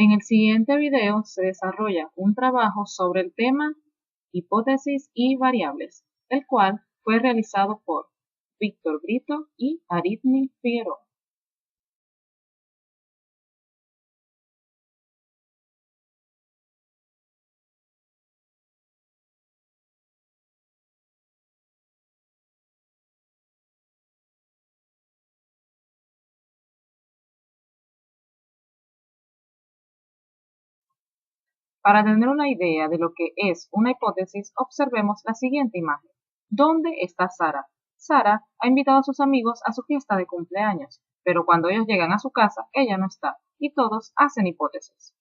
En el siguiente video se desarrolla un trabajo sobre el tema hipótesis y variables, el cual fue realizado por Víctor Brito y Aritmi Figueroa. Para tener una idea de lo que es una hipótesis, observemos la siguiente imagen. ¿Dónde está Sara? Sara ha invitado a sus amigos a su fiesta de cumpleaños, pero cuando ellos llegan a su casa, ella no está, y todos hacen hipótesis.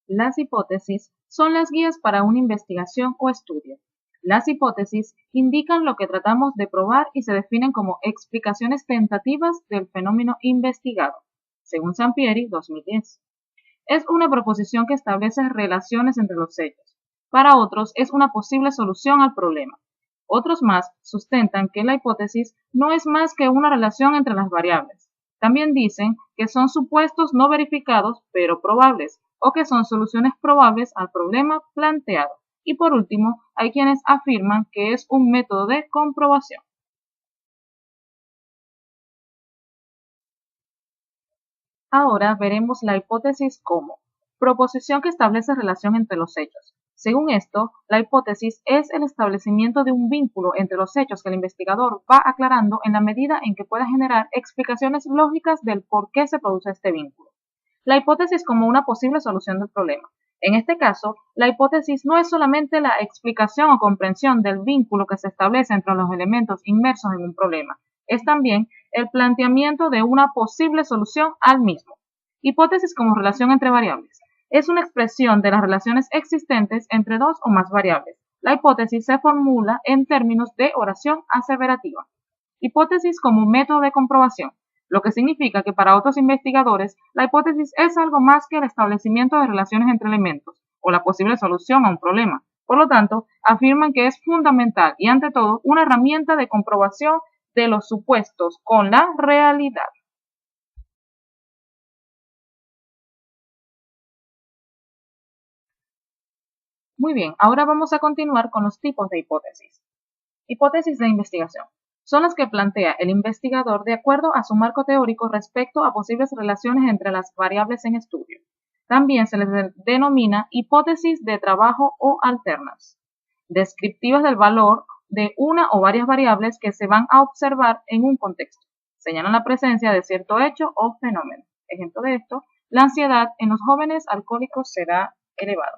Las hipótesis son las guías para una investigación o estudio. Las hipótesis indican lo que tratamos de probar y se definen como explicaciones tentativas del fenómeno investigado, según Sampieri, 2010. Es una proposición que establece relaciones entre los hechos. Para otros es una posible solución al problema. Otros más sustentan que la hipótesis no es más que una relación entre las variables. También dicen que son supuestos no verificados pero probables, o que son soluciones probables al problema planteado. Y por último, hay quienes afirman que es un método de comprobación. Ahora veremos la hipótesis como proposición que establece relación entre los hechos. Según esto, la hipótesis es el establecimiento de un vínculo entre los hechos que el investigador va aclarando en la medida en que pueda generar explicaciones lógicas del por qué se produce este vínculo. La hipótesis como una posible solución del problema. En este caso, la hipótesis no es solamente la explicación o comprensión del vínculo que se establece entre los elementos inmersos en un problema, es también el planteamiento de una posible solución al mismo. Hipótesis como relación entre variables. Es una expresión de las relaciones existentes entre dos o más variables. La hipótesis se formula en términos de oración aseverativa. Hipótesis como método de comprobación, lo que significa que para otros investigadores la hipótesis es algo más que el establecimiento de relaciones entre elementos o la posible solución a un problema. Por lo tanto, afirman que es fundamental y ante todo una herramienta de comprobación de los supuestos con la realidad. Muy bien, ahora vamos a continuar con los tipos de hipótesis. Hipótesis de investigación. Son las que plantea el investigador de acuerdo a su marco teórico respecto a posibles relaciones entre las variables en estudio. También se les denomina hipótesis de trabajo o alternas, descriptivas del valor de una o varias variables que se van a observar en un contexto. Señalan la presencia de cierto hecho o fenómeno. Ejemplo de esto, la ansiedad en los jóvenes alcohólicos será elevado.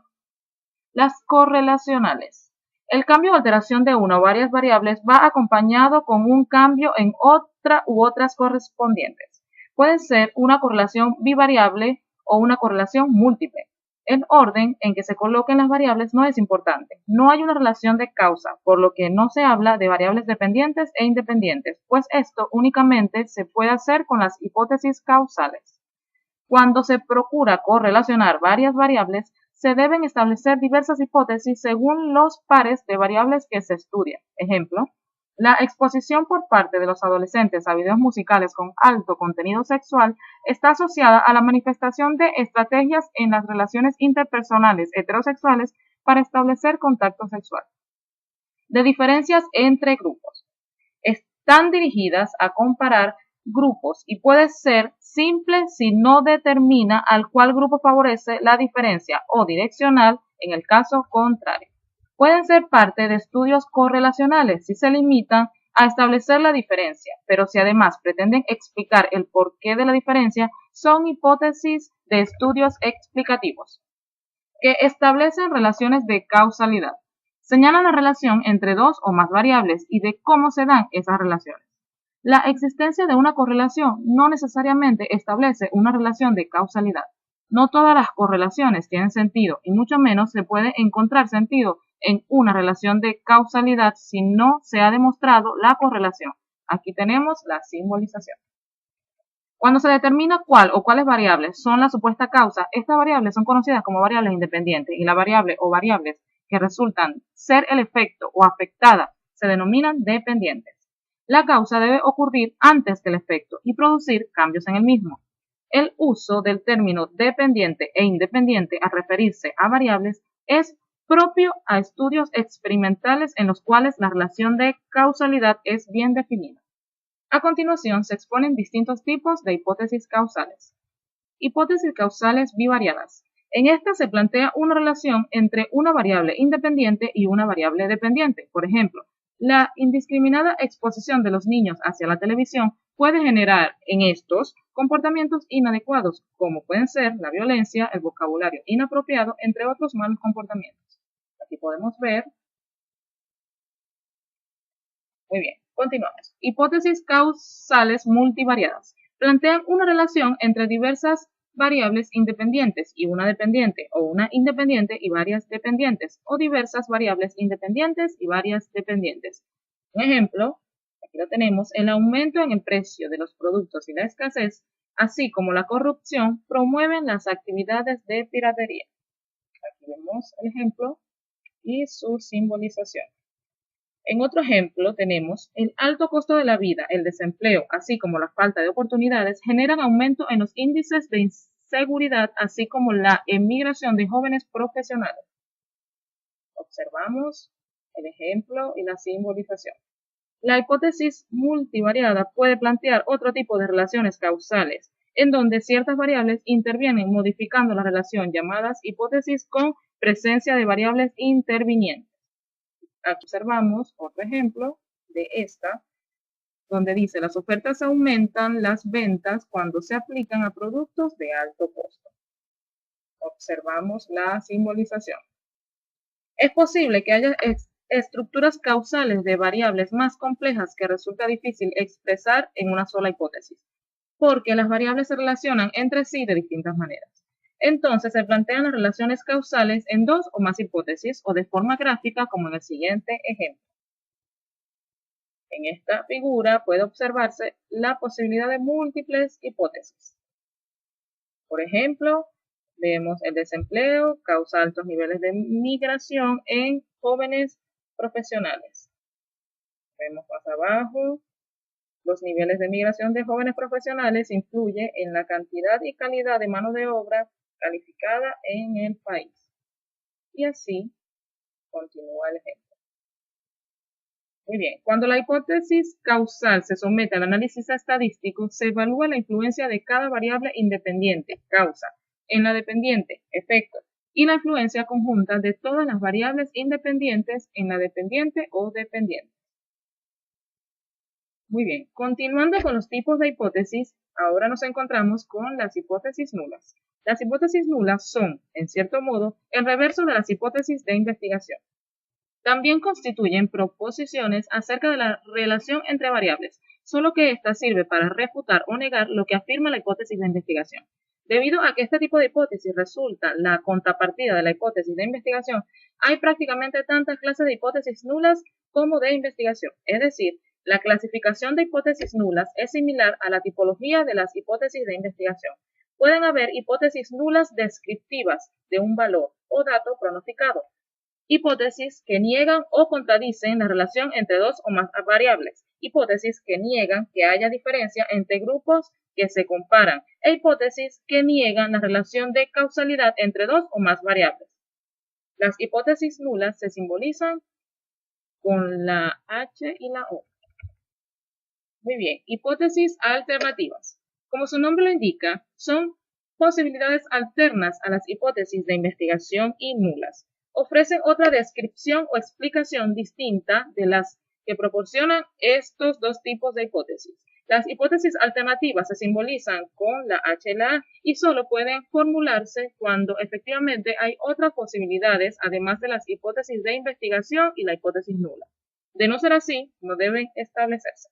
Las correlacionales. El cambio o alteración de una o varias variables va acompañado con un cambio en otra u otras correspondientes. Puede ser una correlación bivariable o una correlación múltiple. El orden en que se coloquen las variables no es importante. No hay una relación de causa, por lo que no se habla de variables dependientes e independientes, pues esto únicamente se puede hacer con las hipótesis causales. Cuando se procura correlacionar varias variables, se deben establecer diversas hipótesis según los pares de variables que se estudian. Ejemplo, la exposición por parte de los adolescentes a videos musicales con alto contenido sexual está asociada a la manifestación de estrategias en las relaciones interpersonales heterosexuales para establecer contacto sexual. De diferencias entre grupos. Están dirigidas a comparar grupos y puede ser simple si no determina al cual grupo favorece la diferencia o direccional en el caso contrario. Pueden ser parte de estudios correlacionales si se limitan a establecer la diferencia, pero si además pretenden explicar el porqué de la diferencia, son hipótesis de estudios explicativos que establecen relaciones de causalidad. Señalan la relación entre dos o más variables y de cómo se dan esas relaciones. La existencia de una correlación no necesariamente establece una relación de causalidad. No todas las correlaciones tienen sentido y mucho menos se puede encontrar sentido en una relación de causalidad si no se ha demostrado la correlación. Aquí tenemos la simbolización. Cuando se determina cuál o cuáles variables son la supuesta causa, estas variables son conocidas como variables independientes y la variable o variables que resultan ser el efecto o afectada se denominan dependientes. La causa debe ocurrir antes que el efecto y producir cambios en el mismo. El uso del término dependiente e independiente al referirse a variables es propio a estudios experimentales en los cuales la relación de causalidad es bien definida. A continuación se exponen distintos tipos de hipótesis causales. Hipótesis causales bivariadas. En esta se plantea una relación entre una variable independiente y una variable dependiente. Por ejemplo, la indiscriminada exposición de los niños hacia la televisión puede generar en estos comportamientos inadecuados, como pueden ser la violencia, el vocabulario inapropiado, entre otros malos comportamientos. Aquí podemos ver. Muy bien, continuamos. Hipótesis causales multivariadas. Plantean una relación entre diversas variables independientes y una dependiente, o una independiente y varias dependientes, o diversas variables independientes y varias dependientes. Un ejemplo, aquí lo tenemos, el aumento en el precio de los productos y la escasez, así como la corrupción, promueven las actividades de piratería. Aquí vemos el ejemplo y su simbolización. En otro ejemplo tenemos el alto costo de la vida, el desempleo, así como la falta de oportunidades, generan aumento en los índices de inseguridad, así como la emigración de jóvenes profesionales. Observamos el ejemplo y la simbolización. La hipótesis multivariada puede plantear otro tipo de relaciones causales, en donde ciertas variables intervienen modificando la relación, llamadas hipótesis con presencia de variables intervinientes. Observamos otro ejemplo de esta, donde dice las ofertas aumentan las ventas cuando se aplican a productos de alto costo. Observamos la simbolización. Es posible que haya estructuras causales de variables más complejas que resulta difícil expresar en una sola hipótesis, porque las variables se relacionan entre sí de distintas maneras. Entonces se plantean las relaciones causales en dos o más hipótesis o de forma gráfica como en el siguiente ejemplo. En esta figura puede observarse la posibilidad de múltiples hipótesis. Por ejemplo, vemos el desempleo causa altos niveles de migración en jóvenes profesionales. Vemos más abajo, los niveles de migración de jóvenes profesionales influyen en la cantidad y calidad de mano de obra calificada en el país. Y así continúa el ejemplo. Muy bien, cuando la hipótesis causal se somete al análisis estadístico, se evalúa la influencia de cada variable independiente, causa, en la dependiente, efecto, y la influencia conjunta de todas las variables independientes en la dependiente o dependiente. Muy bien, continuando con los tipos de hipótesis, ahora nos encontramos con las hipótesis nulas. Las hipótesis nulas son, en cierto modo, el reverso de las hipótesis de investigación. También constituyen proposiciones acerca de la relación entre variables, solo que ésta sirve para refutar o negar lo que afirma la hipótesis de investigación. Debido a que este tipo de hipótesis resulta la contrapartida de la hipótesis de investigación, hay prácticamente tantas clases de hipótesis nulas como de investigación. Es decir, la clasificación de hipótesis nulas es similar a la tipología de las hipótesis de investigación. Pueden haber hipótesis nulas descriptivas de un valor o dato pronosticado, hipótesis que niegan o contradicen la relación entre dos o más variables, hipótesis que niegan que haya diferencia entre grupos que se comparan, e hipótesis que niegan la relación de causalidad entre dos o más variables. Las hipótesis nulas se simbolizan con la H y la O. Muy bien, hipótesis alternativas. Como su nombre lo indica, son posibilidades alternas a las hipótesis de investigación y nulas. Ofrecen otra descripción o explicación distinta de las que proporcionan estos dos tipos de hipótesis. Las hipótesis alternativas se simbolizan con la H y la A y solo pueden formularse cuando efectivamente hay otras posibilidades además de las hipótesis de investigación y la hipótesis nula. De no ser así, no deben establecerse.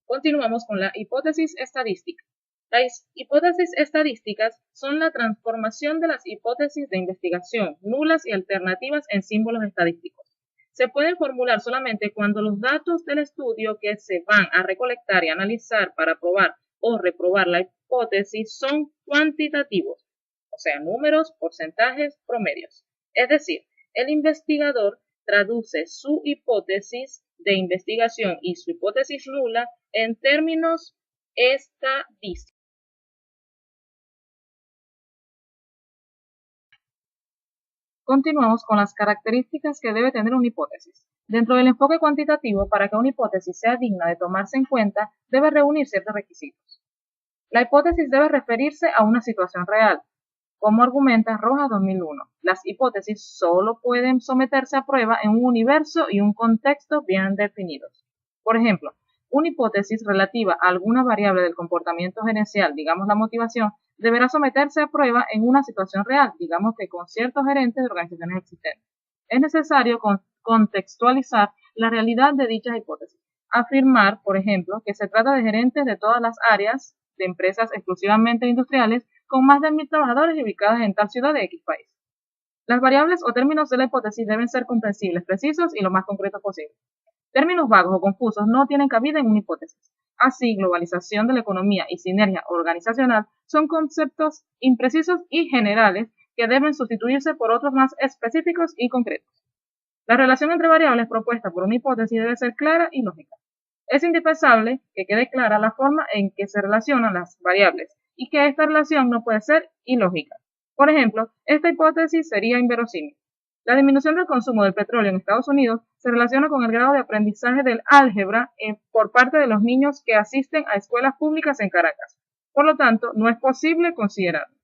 Continuamos con la hipótesis estadística. Las hipótesis estadísticas son la transformación de las hipótesis de investigación nulas y alternativas en símbolos estadísticos. Se pueden formular solamente cuando los datos del estudio que se van a recolectar y analizar para probar o reprobar la hipótesis son cuantitativos, o sea, números, porcentajes, promedios. Es decir, el investigador traduce su hipótesis de investigación y su hipótesis nula en términos estadísticos. Continuamos con las características que debe tener una hipótesis. Dentro del enfoque cuantitativo, para que una hipótesis sea digna de tomarse en cuenta, debe reunir ciertos requisitos. La hipótesis debe referirse a una situación real. Como argumenta Rojas 2001, las hipótesis solo pueden someterse a prueba en un universo y un contexto bien definidos. Por ejemplo, una hipótesis relativa a alguna variable del comportamiento gerencial, digamos la motivación, deberá someterse a prueba en una situación real, digamos que con ciertos gerentes de organizaciones existentes. Es necesario contextualizar la realidad de dichas hipótesis. Afirmar, por ejemplo, que se trata de gerentes de todas las áreas de empresas exclusivamente industriales con más de 1.000 trabajadores y ubicadas en tal ciudad de X país. Las variables o términos de la hipótesis deben ser comprensibles, precisos y lo más concretos posible. Términos vagos o confusos no tienen cabida en una hipótesis. Así, globalización de la economía y sinergia organizacional son conceptos imprecisos y generales que deben sustituirse por otros más específicos y concretos. La relación entre variables propuesta por una hipótesis debe ser clara y lógica. Es indispensable que quede clara la forma en que se relacionan las variables y que esta relación no puede ser ilógica. Por ejemplo, esta hipótesis sería inverosímil. La disminución del consumo del petróleo en Estados Unidos se relaciona con el grado de aprendizaje del álgebra por parte de los niños que asisten a escuelas públicas en Caracas. Por lo tanto, no es posible considerarlo.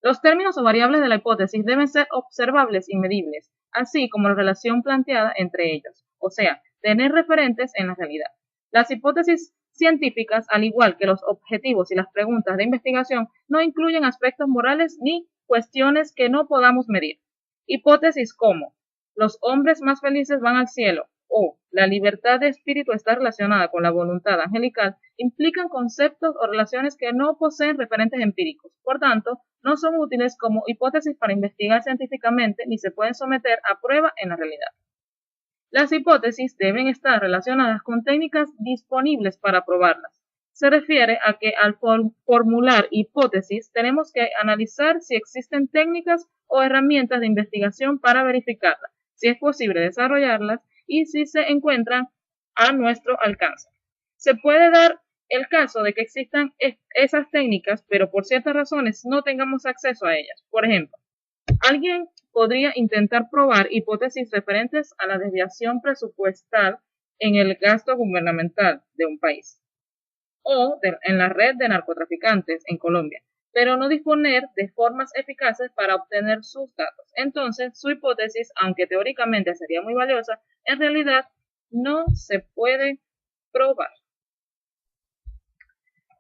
Los términos o variables de la hipótesis deben ser observables y medibles, así como la relación planteada entre ellos, o sea, tener referentes en la realidad. Las hipótesis científicas, al igual que los objetivos y las preguntas de investigación, no incluyen aspectos morales ni cuestiones que no podamos medir. Hipótesis como los hombres más felices van al cielo o la libertad de espíritu está relacionada con la voluntad angelical implican conceptos o relaciones que no poseen referentes empíricos. Por tanto, no son útiles como hipótesis para investigar científicamente ni se pueden someter a prueba en la realidad. Las hipótesis deben estar relacionadas con técnicas disponibles para probarlas. Se refiere a que al formular hipótesis tenemos que analizar si existen técnicas o herramientas de investigación para verificarlas, si es posible desarrollarlas y si se encuentran a nuestro alcance. Se puede dar el caso de que existan esas técnicas, pero por ciertas razones no tengamos acceso a ellas. Por ejemplo, alguien podría intentar probar hipótesis referentes a la desviación presupuestal en el gasto gubernamental de un país o en la red de narcotraficantes en Colombia, pero no disponer de formas eficaces para obtener sus datos. Entonces, su hipótesis, aunque teóricamente sería muy valiosa, en realidad no se puede probar.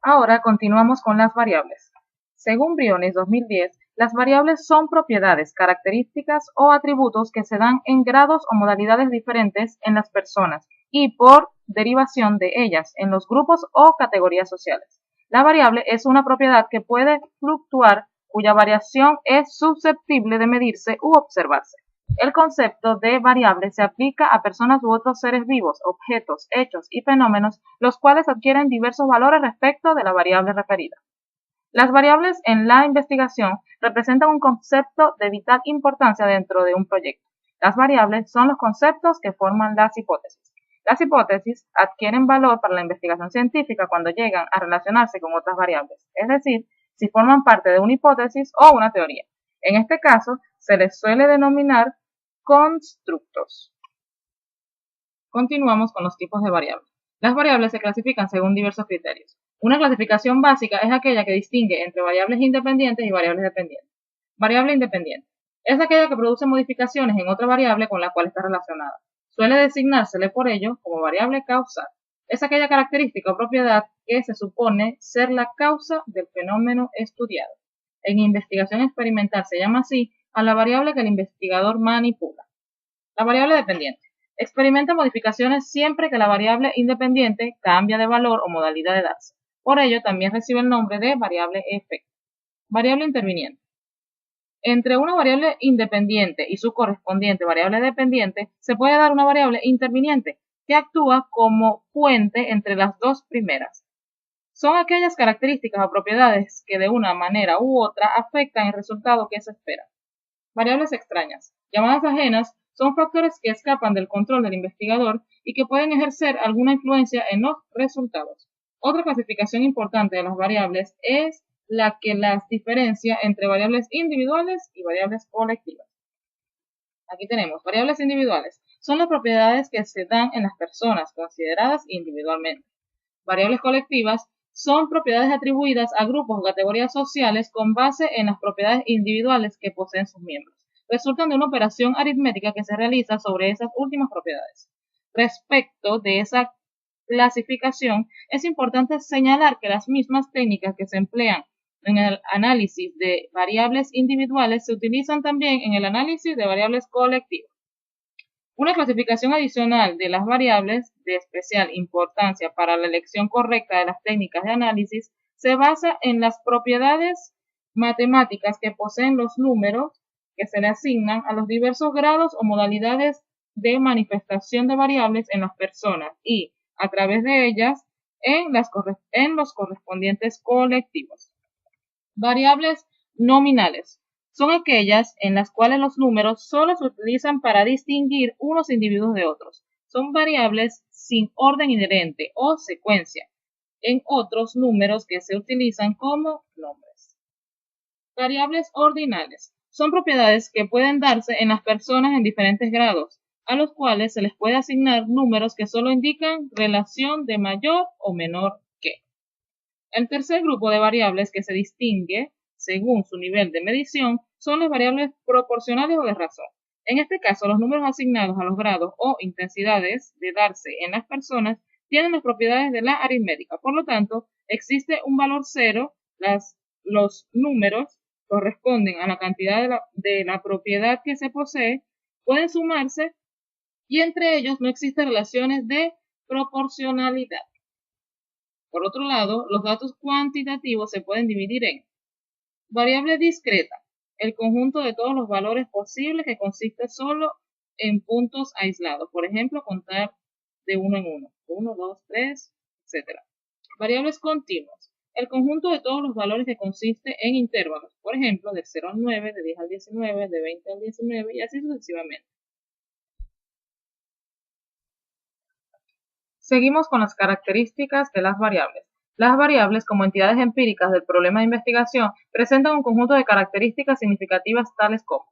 Ahora continuamos con las variables. Según Briones 2010, las variables son propiedades, características o atributos que se dan en grados o modalidades diferentes en las personas y por derivación de ellas en los grupos o categorías sociales. La variable es una propiedad que puede fluctuar, cuya variación es susceptible de medirse u observarse. El concepto de variable se aplica a personas u otros seres vivos, objetos, hechos y fenómenos, los cuales adquieren diversos valores respecto de la variable referida. Las variables en la investigación representan un concepto de vital importancia dentro de un proyecto. Las variables son los conceptos que forman las hipótesis. Las hipótesis adquieren valor para la investigación científica cuando llegan a relacionarse con otras variables, es decir, si forman parte de una hipótesis o una teoría. En este caso, se les suele denominar constructos. Continuamos con los tipos de variables. Las variables se clasifican según diversos criterios. Una clasificación básica es aquella que distingue entre variables independientes y variables dependientes. Variable independiente es aquella que produce modificaciones en otra variable con la cual está relacionada. Suele designársele por ello como variable causal. Es aquella característica o propiedad que se supone ser la causa del fenómeno estudiado. En investigación experimental se llama así a la variable que el investigador manipula. La variable dependiente experimenta modificaciones siempre que la variable independiente cambia de valor o modalidad de darse. Por ello, también recibe el nombre de variable efecto. Variable interviniente. Entre una variable independiente y su correspondiente variable dependiente, se puede dar una variable interviniente, que actúa como puente entre las dos primeras. Son aquellas características o propiedades que de una manera u otra afectan el resultado que se espera. Variables extrañas, llamadas ajenas, Son factores que escapan del control del investigador y que pueden ejercer alguna influencia en los resultados. Otra clasificación importante de las variables es la que las diferencia entre variables individuales y variables colectivas. Aquí tenemos variables individuales. Son las propiedades que se dan en las personas consideradas individualmente. Variables colectivas son propiedades atribuidas a grupos o categorías sociales con base en las propiedades individuales que poseen sus miembros. Resultan de una operación aritmética que se realiza sobre esas últimas propiedades. Respecto de esa clasificación, es importante señalar que las mismas técnicas que se emplean en el análisis de variables individuales se utilizan también en el análisis de variables colectivas. Una clasificación adicional de las variables de especial importancia para la elección correcta de las técnicas de análisis se basa en las propiedades matemáticas que poseen los números que se le asignan a los diversos grados o modalidades de manifestación de variables en las personas y, a través de ellas, en los correspondientes colectivos. Variables nominales. Son aquellas en las cuales los números solo se utilizan para distinguir unos individuos de otros. Son variables sin orden inherente o secuencia, en otros números que se utilizan como nombres. Variables ordinales. Son propiedades que pueden darse en las personas en diferentes grados, a los cuales se les puede asignar números que solo indican relación de mayor o menor que. El tercer grupo de variables que se distingue según su nivel de medición son las variables proporcionales o de razón. En este caso, los números asignados a los grados o intensidades de darse en las personas tienen las propiedades de la aritmética. Por lo tanto, existe un valor cero, los números corresponden a la cantidad de la propiedad que se posee, pueden sumarse y entre ellos no existen relaciones de proporcionalidad. Por otro lado, los datos cuantitativos se pueden dividir en variable discreta, el conjunto de todos los valores posibles que consiste solo en puntos aislados. Por ejemplo, contar de uno en uno. 1, 2, 3, etc. Variables continuas, el conjunto de todos los valores que consiste en intervalos. Por ejemplo, del 0 al 9, de 10 al 19, de 20 al 19 y así sucesivamente. Seguimos con las características de las variables. Las variables, como entidades empíricas del problema de investigación, presentan un conjunto de características significativas tales como: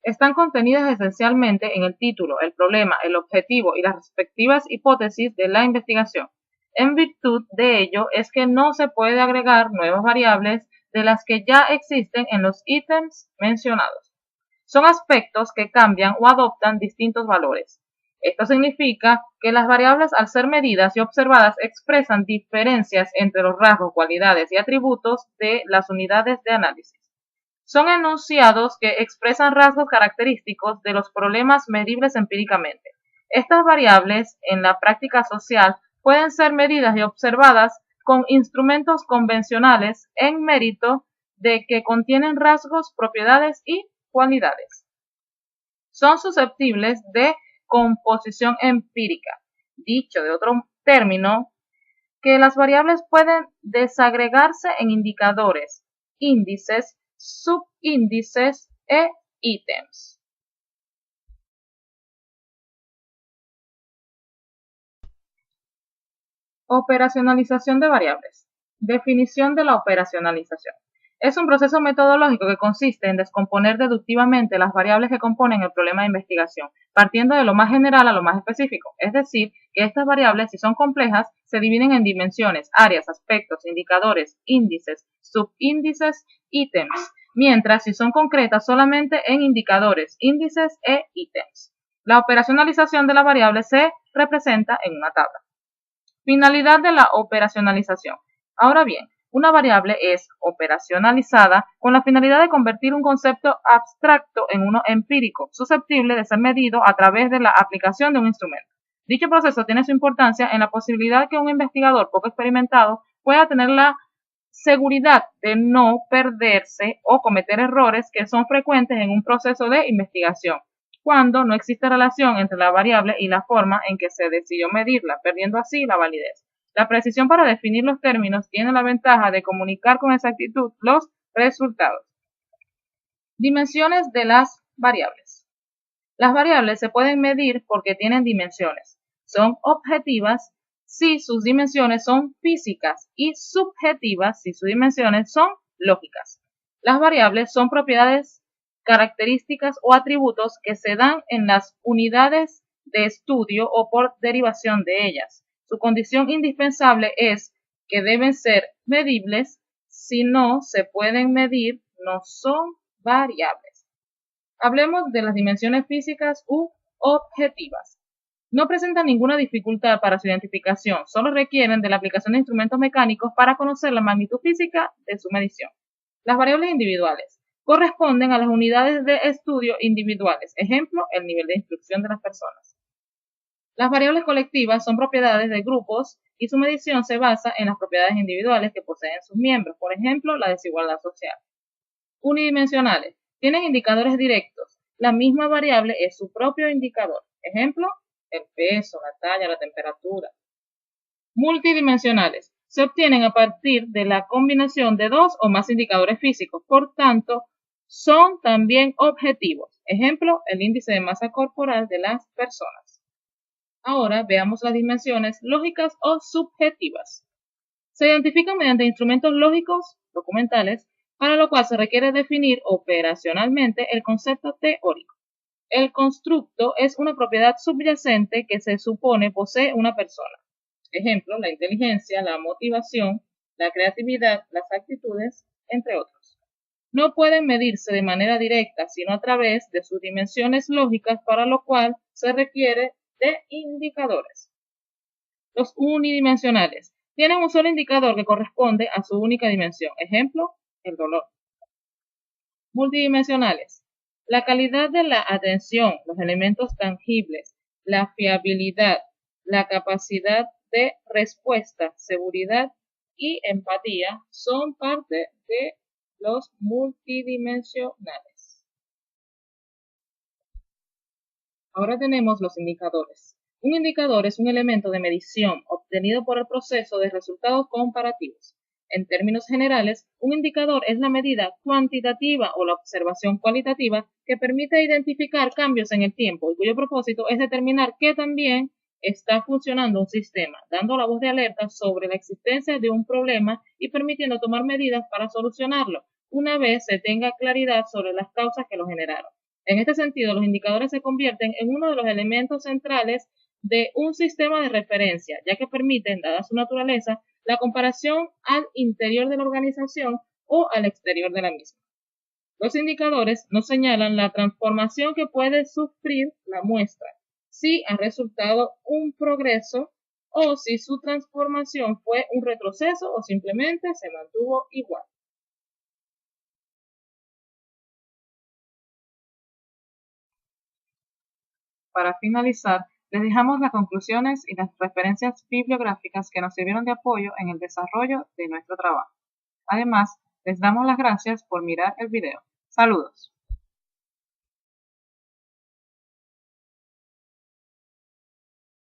están contenidas esencialmente en el título, el problema, el objetivo y las respectivas hipótesis de la investigación. En virtud de ello es que no se puede agregar nuevas variables de las que ya existen en los ítems mencionados. Son aspectos que cambian o adoptan distintos valores. Esto significa que las variables, al ser medidas y observadas, expresan diferencias entre los rasgos, cualidades y atributos de las unidades de análisis. Son enunciados que expresan rasgos característicos de los problemas medibles empíricamente. Estas variables, en la práctica social, pueden ser medidas y observadas con instrumentos convencionales en mérito de que contienen rasgos, propiedades y cualidades. Son susceptibles de composición empírica. Dicho de otro término, que las variables pueden desagregarse en indicadores, índices, subíndices e ítems. Operacionalización de variables. Definición de la operacionalización. Es un proceso metodológico que consiste en descomponer deductivamente las variables que componen el problema de investigación, partiendo de lo más general a lo más específico. Es decir, que estas variables, si son complejas, se dividen en dimensiones, áreas, aspectos, indicadores, índices, subíndices, ítems, mientras si son concretas solamente en indicadores, índices e ítems. La operacionalización de la variable se representa en una tabla. Finalidad de la operacionalización. Ahora bien, una variable es operacionalizada con la finalidad de convertir un concepto abstracto en uno empírico, susceptible de ser medido a través de la aplicación de un instrumento. Dicho proceso tiene su importancia en la posibilidad que un investigador poco experimentado pueda tener la seguridad de no perderse o cometer errores que son frecuentes en un proceso de investigación, cuando no existe relación entre la variable y la forma en que se decidió medirla, perdiendo así la validez. La precisión para definir los términos tiene la ventaja de comunicar con exactitud los resultados. Dimensiones de las variables. Las variables se pueden medir porque tienen dimensiones. Son objetivas si sus dimensiones son físicas y subjetivas si sus dimensiones son lógicas. Las variables son propiedades, características o atributos que se dan en las unidades de estudio o por derivación de ellas. Su condición indispensable es que deben ser medibles. Si no se pueden medir, no son variables. Hablemos de las dimensiones físicas u objetivas. No presentan ninguna dificultad para su identificación, solo requieren de la aplicación de instrumentos mecánicos para conocer la magnitud física de su medición. Las variables individuales corresponden a las unidades de estudio individuales, ejemplo, el nivel de instrucción de las personas. Las variables colectivas son propiedades de grupos y su medición se basa en las propiedades individuales que poseen sus miembros, por ejemplo, la desigualdad social. Unidimensionales tienen indicadores directos. La misma variable es su propio indicador. Ejemplo, el peso, la talla, la temperatura. Multidimensionales se obtienen a partir de la combinación de dos o más indicadores físicos. Por tanto, son también objetivos. Ejemplo, el índice de masa corporal de las personas. Ahora veamos las dimensiones lógicas o subjetivas. Se identifican mediante instrumentos lógicos documentales, para lo cual se requiere definir operacionalmente el concepto teórico. El constructo es una propiedad subyacente que se supone posee una persona. Ejemplo, la inteligencia, la motivación, la creatividad, las actitudes, entre otros. No pueden medirse de manera directa, sino a través de sus dimensiones lógicas, para lo cual se requiere de indicadores. Los unidimensionales tienen un solo indicador que corresponde a su única dimensión. Ejemplo, el dolor. Multidimensionales. La calidad de la atención, los elementos tangibles, la fiabilidad, la capacidad de respuesta, seguridad y empatía son parte de los multidimensionales. Ahora tenemos los indicadores. Un indicador es un elemento de medición obtenido por el proceso de resultados comparativos. En términos generales, un indicador es la medida cuantitativa o la observación cualitativa que permite identificar cambios en el tiempo y cuyo propósito es determinar que también está funcionando un sistema, dando la voz de alerta sobre la existencia de un problema y permitiendo tomar medidas para solucionarlo, una vez se tenga claridad sobre las causas que lo generaron. En este sentido, los indicadores se convierten en uno de los elementos centrales de un sistema de referencia, ya que permiten, dada su naturaleza, la comparación al interior de la organización o al exterior de la misma. Los indicadores nos señalan la transformación que puede sufrir la muestra, si ha resultado un progreso o si su transformación fue un retroceso o simplemente se mantuvo igual. Para finalizar, les dejamos las conclusiones y las referencias bibliográficas que nos sirvieron de apoyo en el desarrollo de nuestro trabajo. Además, les damos las gracias por mirar el video. Saludos.